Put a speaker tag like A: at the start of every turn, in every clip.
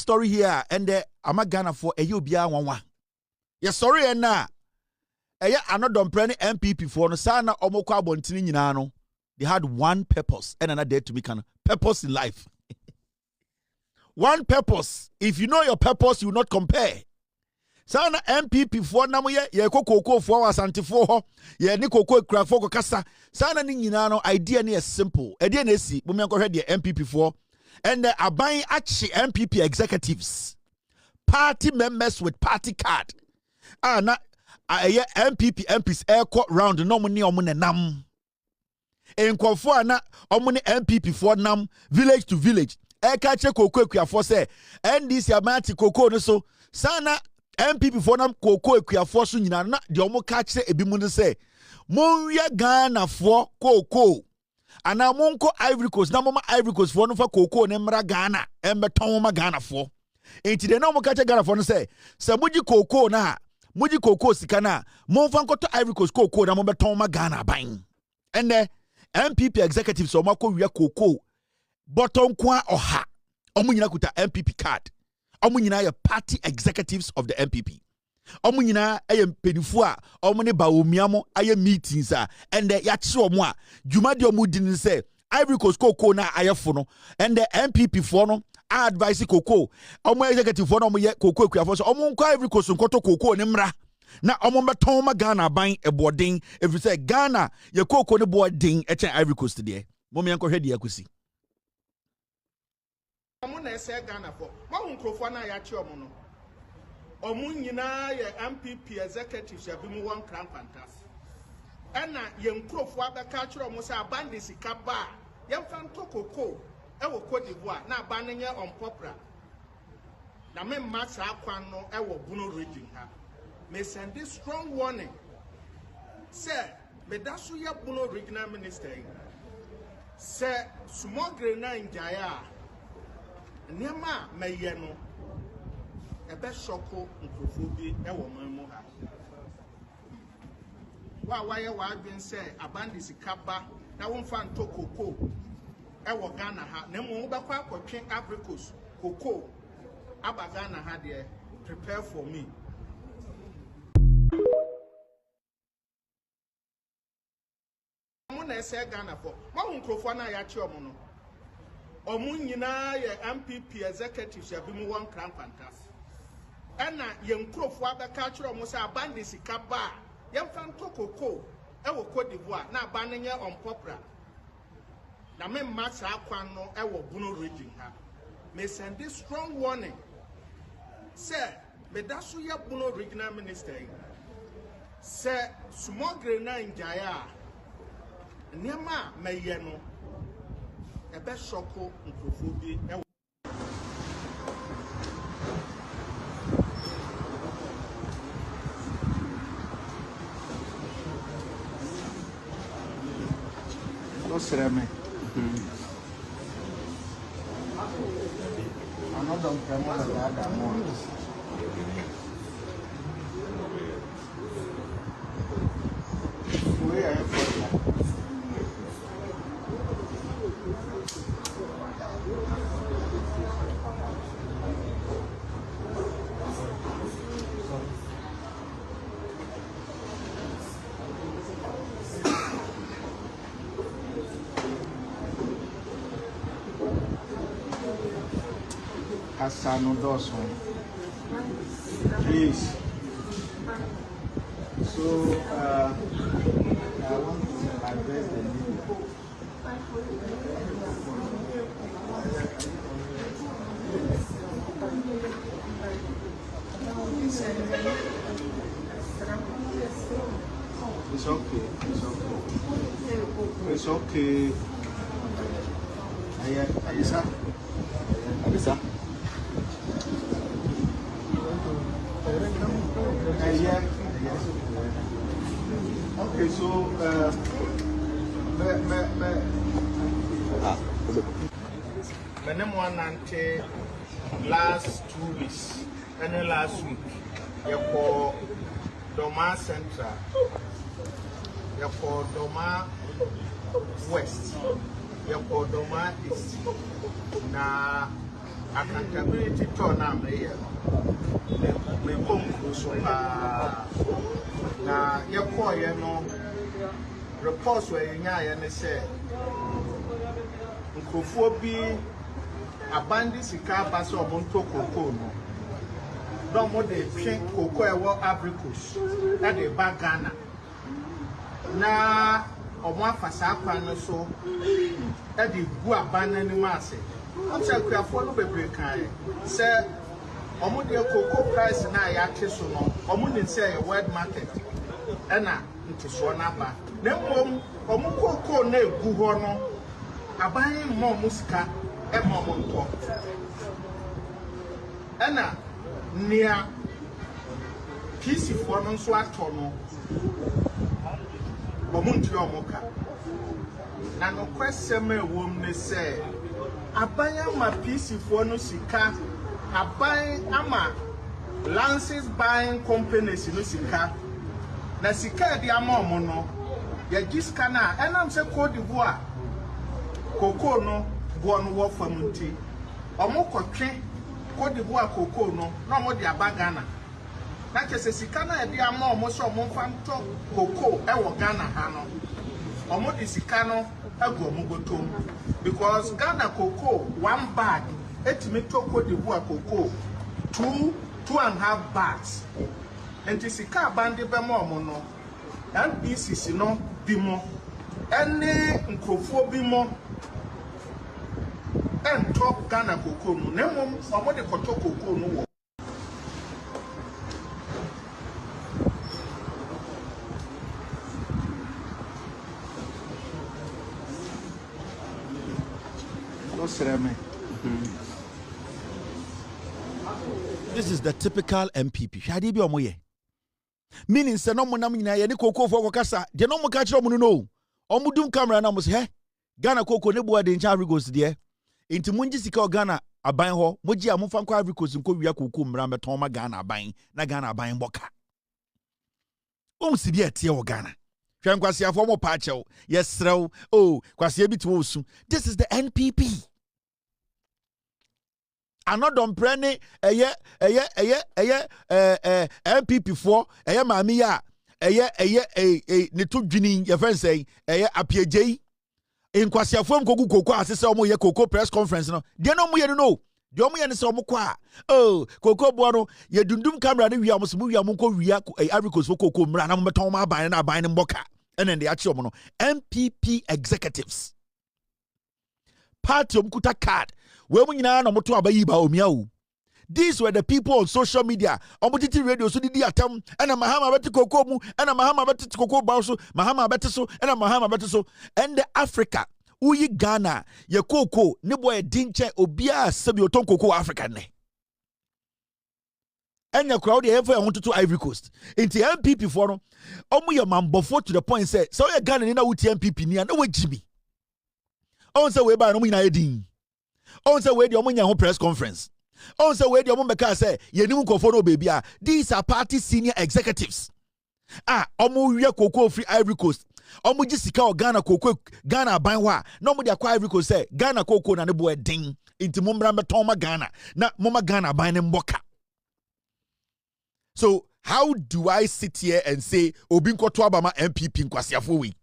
A: story here, and I'm a Ghana for a Ubia one. Yes, sorry, and now. Annoh Dompreh MPP for no sana omokwa bontini nyina no. They had one purpose, and another to become purpose in life. One purpose. If you know your purpose, you will not compare. Sana MPP for na mo ye koko for asante for ye ni koko kura for kasa. Sana ni nyina no idea ni is simple. Idea na si mo me ankohwe de MPP for and aban achi MPP executives. Party members with party card. Na MPP MPs air court round no money nam. Enkofo na omune MPP for nam village to village. E ka che koko ekuafo say NDC amati koko no so sana MPP for nam koko ekuafo so nyina na de omo ka che ebi mu no say monwie Ghana for koko ana monko Ivory Coast na mama Ivory Coast for no fa koko ne mra Ghana embeton ma Ghana for enti de na omo ka che Ghana for no say muji koko na muji koko sika na monfa nkoto Ivory Coast koko na mo beton ma Ghana ban ene MPP executives so mako wiya koko bottom kwa oha omunyina kuta MPP card omunyina ya party executives of the MPP omunyina aye mpenifu a omune ba omiamo aye meetings a and ya kire omo a dwuma de omu din se Ivory Coast koko na ayefo no and the MPP for no advice koko omo executive for no omo ye koko akuafo so omo nko Ivory Coast nkoto koko ne mra na omo beton ma Ghana ban ebodin if you say Ghana ye koko ne bodin echen Ivory Coast de mo me enko hwe de akusi
B: omo na ese Ghana for ma hu nkrofo na ya chi omo no omo nyina ye MPP executives ya bi mu won kran pantas ena ye nkrofo abeka chi omo say abande sika ba ye mfa koko e wo Côte d'Ivoire na abanenye unpopular na me massa akwan no e wo Bono region ha me send this strong warning. Sir, me dasu ya Bono regional minister. Sir, smuggling na njaya. Niama me ye no. Ebe shoko nkrofo bi e wo man mu ha. Wa ye wa adwen say abandi sika ba na wo mfa ntokoko e wo Ghana ha. Na mo wo bekwa akotwe Ivory Coast koko aba Ghana ha de prepare for me. Na ese Ghana for ma hu nkrofo na ya chi omo no omo nyina ye MPP executives ya bi mu won kran fantas ena ye nkrofo abeka chi omo say abande sika ba ye mfa ntokoko e wo Côte d'Ivoire na abanenye unpopular na me massa akwan no e wo Bono region ha me send this strong warning. Sir, me dasu ya Bono regional minister. Sir, smuggling na njaya Niama meye no ebe shoko nkrofo bi e
A: no sereme Annoh Dompreh mo la da mo Annoh Dompreh. Please. So, I want to address the media. It's okay. It's okay. Alisa. Okay, so last 2 weeks and last week you call Doma Central, you call Doma West, you call Doma East. Na
B: accountability turn am me bomb so na ye call ye no reports where nya ye say nkrofo bi abandi sika ba so obonto koko no don mo de twen koko e wo abricos na de ba Ghana na omo afasa akwa no so e de gu abana ni ma ase am say kuafo no bebre kan say omo de koko price na ya ke so no omo ni say world market e na ntiso na ba na mbom omo koko na egu ho no aban mo musika e mo nto e na nia PC for no so ato no omunti omuka na no kwesem ewom ne se aban ama PC for no sika aban ama lances buying companies no sika na sika di ama omo no ya giska na enam se Côte d'Ivoire koko no bo no wo famunti omo kotwe Côte d'Ivoire koko no na omo di aba Ghana na kese sika na di ama omo so omo fanto koko e wo Ghana ha no omo di sika no agu omo gotom because Ghana koko one bag etimi to Côte d'Ivoire koko 2.5 bags enti sika bande be mo omo no NBCC no bimo ene nkrofo bimo en top Ghana koko no nemom omo de koto koko no wo no sereme.
A: This is the typical MPP. Shadi bi omo ye. Meaning say no mo nam nyina ye ne koko fo kokasa. De no mo ka kire omo no. Omo dum camera na mo say he Ghana koko ne bo de ncha Africos de. Enti munji sika o Ghana aban ho, moji a momfa nkwa Africos nko wia koko mra meton ma Ghana aban na Ghana aban boka. On si bi etie o Ghana. Hwan kwase afo mo pa chew. Yesrew. Oh, kwase bi to osu. This is the NPP. Annoh Dompreh ne MPP for maami ya ne to dwini ye friend say apiejei in kwasiafo mkogu koko asese omo ye koko press conference no de no mo ye no de omo ye ne se omo kwa oh koko bo no ye dundum camera ne wia mo so wia mo ko wia Africos for koko mra na mo beton ma ban na ban ne mboka enen de achi omo no MPP executives party omkuta card we munyina na moto abayi ba omia o. These were the people on social media. Omutiti radio so didi atam ena mahama beti koko mu ena mahama beti koko ba so mahama beti so ena mahama beti so and the Africa uyi Ghana ye koko ne boy dinche obia sabi oton koko Africa ne. Enya crowd e for to Ivory Coast. Inti MPP for no omu ye mambofo to the point say so ye Ghana ni na wuti MPP ni na we jimi. On say we ba no mu nyina edin. On say we di omo nya ho press conference. On say we di omo meka say ye ni nkofo no baby a these are party senior executives. Omo wie koko free Ivory Coast. Omo gi sika o Ghana koko Ghana ban wa. Na omo di akwa Ivory Coast say Ghana koko na ne bo edin. Inti mombra beton ma Ghana. Na moma Ghana ban ne mboka. So how do I sit here and say obi nkoto abama MPP nkwasiafo we?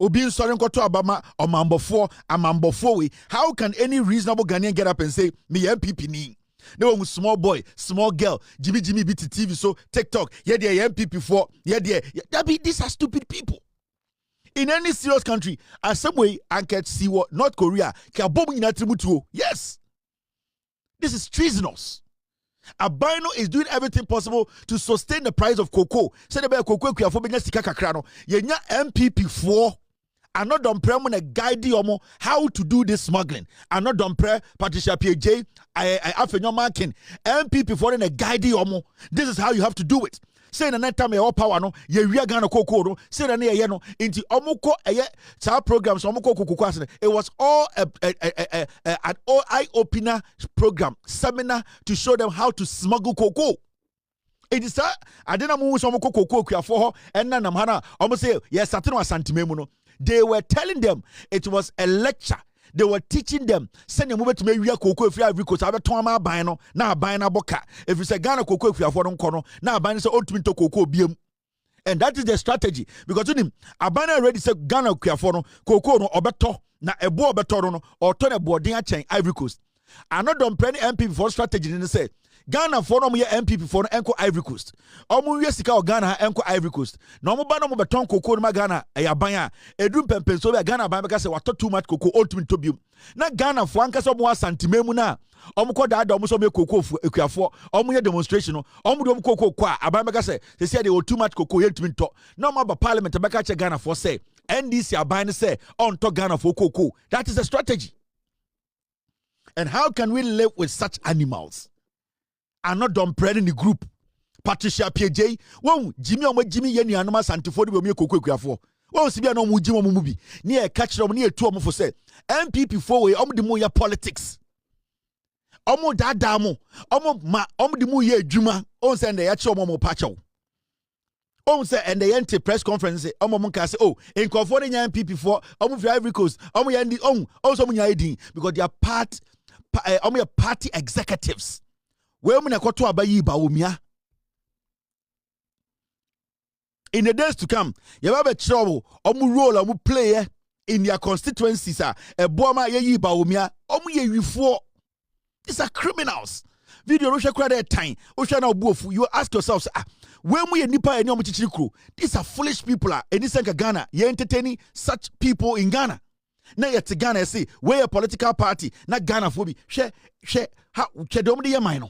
A: Obi nsori nkoto abama amambofo we. How can any reasonable Ghanaian get up and say me MPP ni? No small boy, small girl, Jimmy BT TV so TikTok, yeah they MPP for, yeah these are stupid people. In any serious country, as some way I can see what North Korea can bomb in attribute. Yes. This is treasonous. Abino is doing everything possible to sustain the price of cocoa. Say the cocoa kuafo benya sika kakra no. Yenya MPP for Annoh Dompreh mo na guide yomo how to do this smuggling. Annoh Dompreh, Patricia PJ, I afenyo marking MPP for na guide yomo. This is how you have to do it. Say na night time your power no ye wia Ghana cocoa no. Say na ye no into omuko sa programs omuko cocoa. It was all an all eye opener program seminar to show them how to smuggle cocoa. It is I didn't move some cocoa for and then I'm almost say yes, Satino Santimemo. They were telling them it was a lecture. they were teaching them send move to me we cocoa if you have because I beton my bino now buying a boca if you say Ghana cocoa if you have one corner now buying so ultimate cocoa bium. And that is the strategy because to him abana already said Ghana kuafono cocoa no obeto na ebo obeto no or turn a boarding chain Ivory Coast. Annoh Dompreh MP for strategy in say Ghana for no MPP for no enko Ivory Coast. Omu we sika o Ghana enko Ivory Coast. Na omu ba no mo beton cocoa no Ghana eyaban a edum pempen so be Ghana ban be say wato too much cocoa ultimate to biom. Na Ghana for anka so mo asantimemu na omu ko da omu so me cocoa ekuafo omu ye demonstration no omu do cocoa kwa aban be say say they too much cocoa ultimate to. Na mo ba parliament be ka che Ghana for say NDC aban say on to Ghana for cocoa. That is a strategy. And how can we live with such animals? Annoh Dompreh in the group. Patricia PJ. Won Jimmy Yeni Anoma Santifo de Bomi Koko Kuafo. Won Sibia no Mujimo Mubi. Near catch them near two for say. MPP for way the moya politics. Omo dadamo. The moya Juma. On send the yacho momo pacho. On say and the anti press conference say Omo Munka say oh in conforming MPP for Omo Ivory Coast. Omo Yandi also Munya Edin because they are party executives. In the days to come, you have a trouble, role, play in your constituencies. These are criminals. Video time. You ask yourselves, when we nipa these are foolish people. And this Ghana, you entertaining such people in Ghana. Na yet Ghana say, we're a political party, not Ghana phobia. How don't be a minor.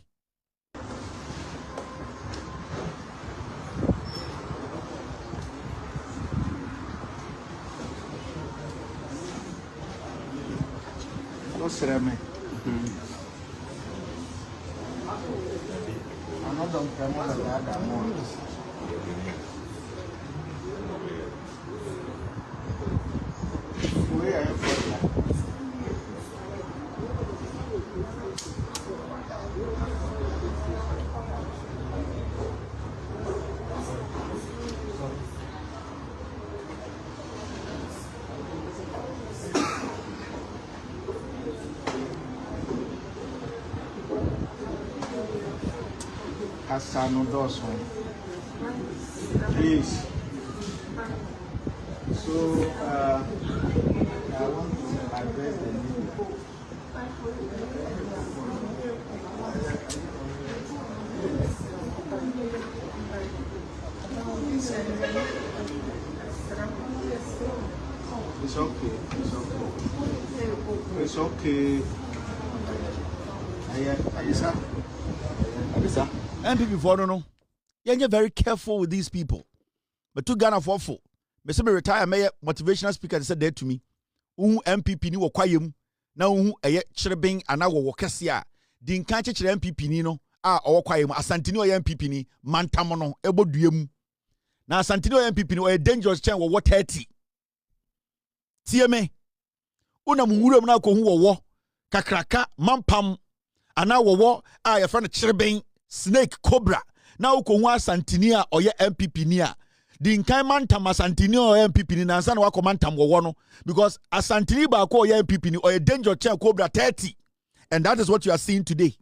A: What's that, man? Annoh Dompreh Annoh Dompreh. Please. So, I want to address the need. It's okay. It's okay. Abisa. MPP for no. You're very careful with these people. But to Ghana for full. Me say me retire me motivational speaker said that to me. MPP ni wo kwayem na eye chireben ana wo kese a di nkan chire MPP ni no a wo kwayem asantini o MPP ni mantam no eboduam na asantini o MPP ni o dangerous chen wo 30 tie me una muwuram na ko hu wo kakraka mampam ana wo a ye fa no chireben snake cobra na wo ko hu asantini a o MPP ni a the nkan mantam asantini o MPP ni nansa na wako mantam wo no because asantini ba ko o MPP ni o danger chain cobra 30 and that is what you are seeing today.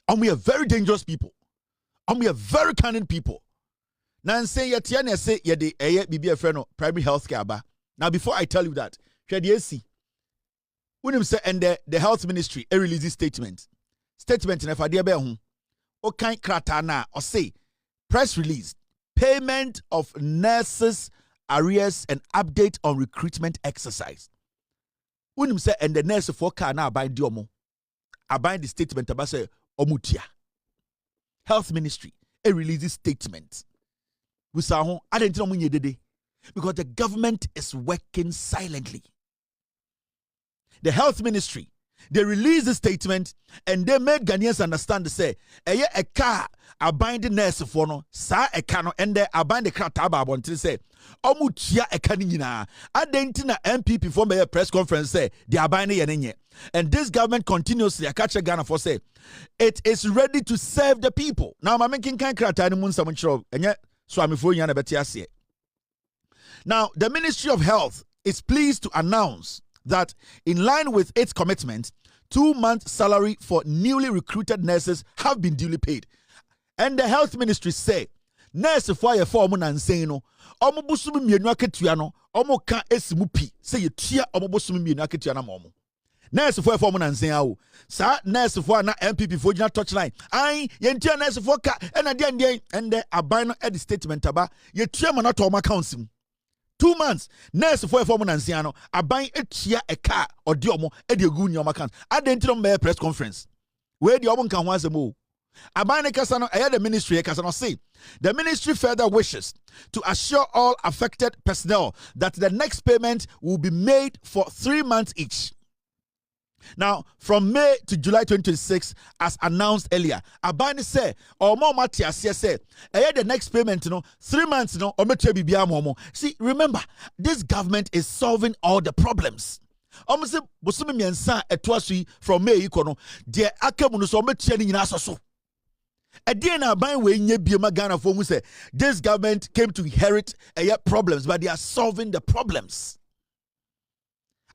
A: And we are very dangerous people. And we are very cunning people. Now say yet say ye de bibi friend primary health care ba. Now before I tell you that, share the AC. When him say and the health ministry release this statement in FADB be ho. O kan krata na or say press release payment of nurses arrears and update on recruitment exercise. When him say and the nurse for car na bind diomo. Bind the statement about say omutia. Health ministry release this statement. We saw hon adenti no munye dede because the government is working silently. The health ministry, they release the statement and they make Ghanaians understand to say, a car a binding nurse for no, sa a cano and they are binding car taba until say, Omutia a canina. Adentina MPP from a press conference say, they are binding yenye. And this government continuously, a catcher Ghana for say, it is ready to serve the people. Now, I'm making kind crata and moon someone show, and yet, so I'm for now, the Ministry of Health is pleased to announce that in line with its commitment, 2 months' salary for newly recruited nurses have been duly paid. And the health ministry say, nurse for your form and say no, omo busumi mienu aketua no, omo ka esimu pi, say you tia omo busumi mienu aketua na momo. Nurse for your form and say awo, sa nurse for na MPP for jina touchline. Ai, yentia nurse for ka, and the abino at the statement aba, ye tia mana to oma council. 2 months, nurse for a form and Siano, a buying a chia a car or diomo at your goon your account. I didn't know my press conference. Where the woman can once a move. A buying a casano, I had the ministry, a casano say. The ministry further wishes to assure all affected personnel that the next payment will be made for 3 months each. Now, from May to July 2026, as announced earlier, Abani say, or more Matias say, the next payment, 3 months, or momo. See, remember, this government is solving all the problems. Almost Busumi Miansa etwasui from May ikono, dear Akamuno so much in Asaso. Again, Abani way nye bioma Ghana for mu say, this government came to inherit problems, but they are solving the problems.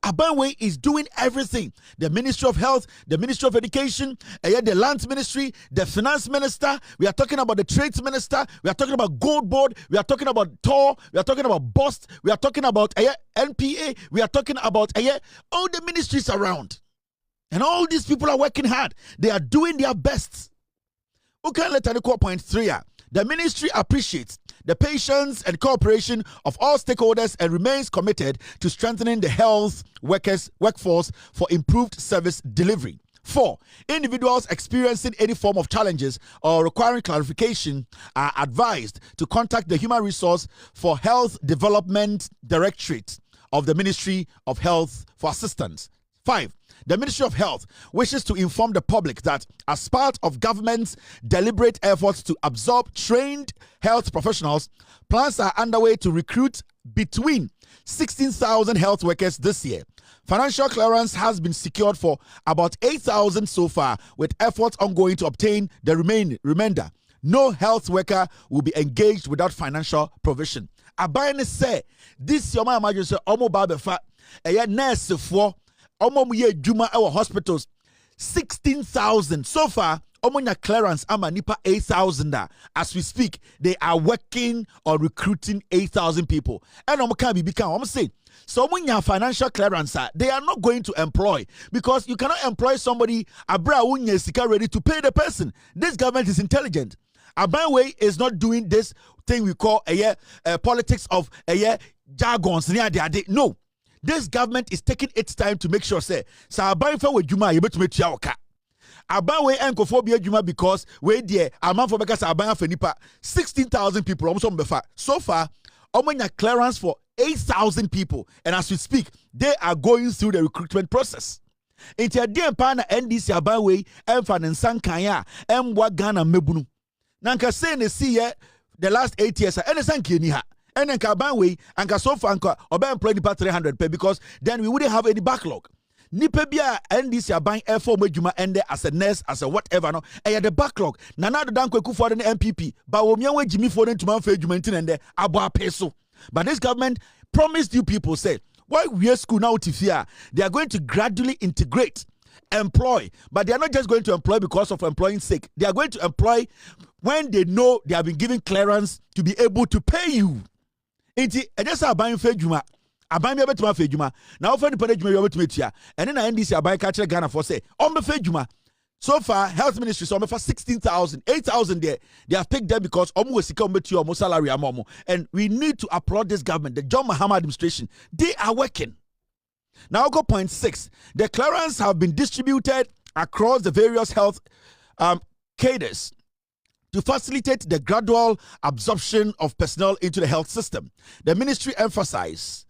A: Abanwe is doing everything. The Ministry of Health, the Ministry of Education, the Land Ministry, the Finance Minister. We are talking about the Trades Minister. We are talking about Gold Board. We are talking about TOR. We are talking about BOST. We are talking about NPA. We are talking about all the ministries around. And all these people are working hard. They are doing their best. Okay, let's talk point 3. The ministry appreciates the patience and cooperation of all stakeholders and remains committed to strengthening the health workforce for improved service delivery. 4. Individuals experiencing any form of challenges or requiring clarification are advised to contact the Human Resource for Health Development Directorate of the Ministry of Health for assistance. 5. The Ministry of Health wishes to inform the public that as part of government's deliberate efforts to absorb trained health professionals, plans are underway to recruit between 16,000 health workers this year. Financial clearance has been secured for about 8,000 so far, with efforts ongoing to obtain the remainder. No health worker will be engaged without financial provision. Abayne say this your imagine say omo ba befa nurse for omo ye juma our hospitals 16,000 so far. Omonya clearance ama nipa 8,000. As we speak, they are working on recruiting 8,000 people. And omo can be become. Omo say so omonya financial clearance. They are not going to employ because you cannot employ somebody abra unye sika ready to pay the person. This government is intelligent. Abanwe is not doing this thing we call politics of jargons. No. This government is taking its time to make sure say Sabanfa with Juma you better make oka. Abanwe enkophobia Juma because we there amount for because Aban for nipa 16,000 people almost befa. So far, omonya clearance for 8,000 people, and as we speak, they are going through the recruitment process. Into a dear partner NDC Abanwe and Sankaya and Ghana mebunu. Nanka say ne see the last 8 years and sanki ni ha. And then Kabanwe and Kasofa and Oba employed about 300 pay because then we wouldn't have any backlog. Nipebia and this are buying F4 Majuma and as a nurse, as a whatever. No, and the backlog. Nana the Danko for an MPP, but when Jimmy for them to Manfred Jumentin and the Abba Peso. But this government promised you people say, why we are school now to fear? They are going to gradually integrate, employ, but they are not just going to employ because of employing sake. They are going to employ when they know they have been given clearance to be able to pay you. Inti ejesa aban fe dwuma aban be betuma fe dwuma na wo fe ni pade dwuma yo betuma tua ene na NDC aban ka kire Ghana for say on be fe dwuma. So far health ministry so for 16,000 8,000 there they have picked them because omo sika omo tua omo salary amomo, and we need to applaud this government, the John Mahama administration. They are working. Now go point 6. The clearance have been distributed across the various health cadres to facilitate the gradual absorption of personnel into the health system. The ministry emphasizes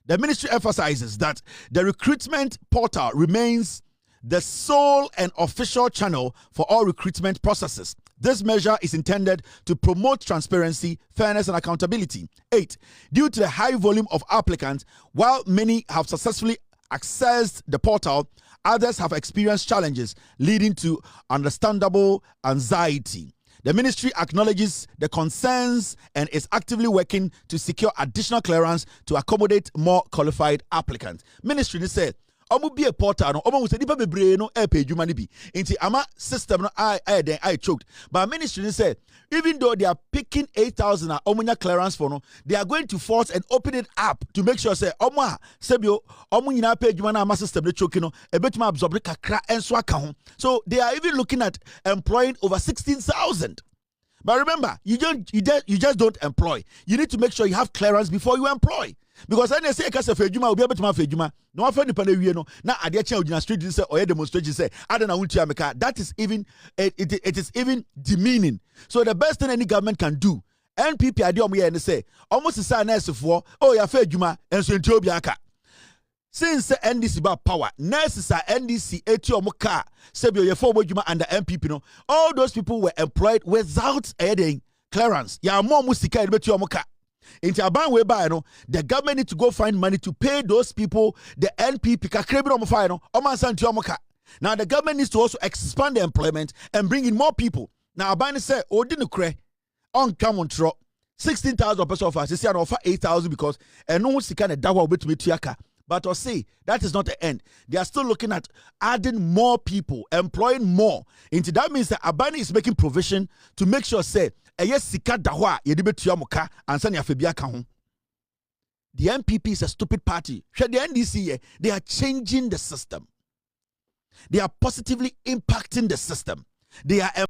A: that the recruitment portal remains the sole and official channel for all recruitment processes. This measure is intended to promote transparency, fairness, and accountability. 8. Due to the high volume of applicants, while many have successfully accessed the portal, others have experienced challenges leading to understandable anxiety. The ministry acknowledges the concerns and is actively working to secure additional clearance to accommodate more qualified applicants. Ministry said, omu be a portal no omu se nipa bebre no e pay adwuma ni bi nti ama system no I choked, but ministry said even though they are picking 8,000 omunya clearance for no, they are going to force and open it up to make sure say omu sebio omu nyina pay adwuma na ama system no choking no e betuma absorb kakra enso aka ho. So they are even looking at employing over 16,000. But remember, you just don't employ. You need to make sure you have clearance before you employ. Because when they say kase fejuma obi abetuma fejuma no afa nipa na wie no na ade a chen street say or demonstration say ada na wuntia meka, that is even it is even demeaning. So the best thing any government can do, NPP ade omo ye ne say almost say nurse for oh ya fejuma enso enti obi aka. Since NDC ba power, nurses are NDC eti omo car sebio ye for juma under NPP no, all those people were employed without any clearance. Ya mo musika e beti omo car. Into a ban way by no, the government need to go find money to pay those people the NPP kakrebi no final omansanti. Now the government needs to also expand the employment and bring in more people. Now Abani say odinukre on come on tro 16,000 person of us, say offer 8,000 because and no sika na dawa obet metiaka. But or say that is not the end. They are still looking at adding more people, employing more. Into that means that Abani is making provision to make sure say sika dahwa yedibetua muka ansa na afebia ka ho. The NPP is a stupid party. The NDC, they are changing the system. They are positively impacting the system. They are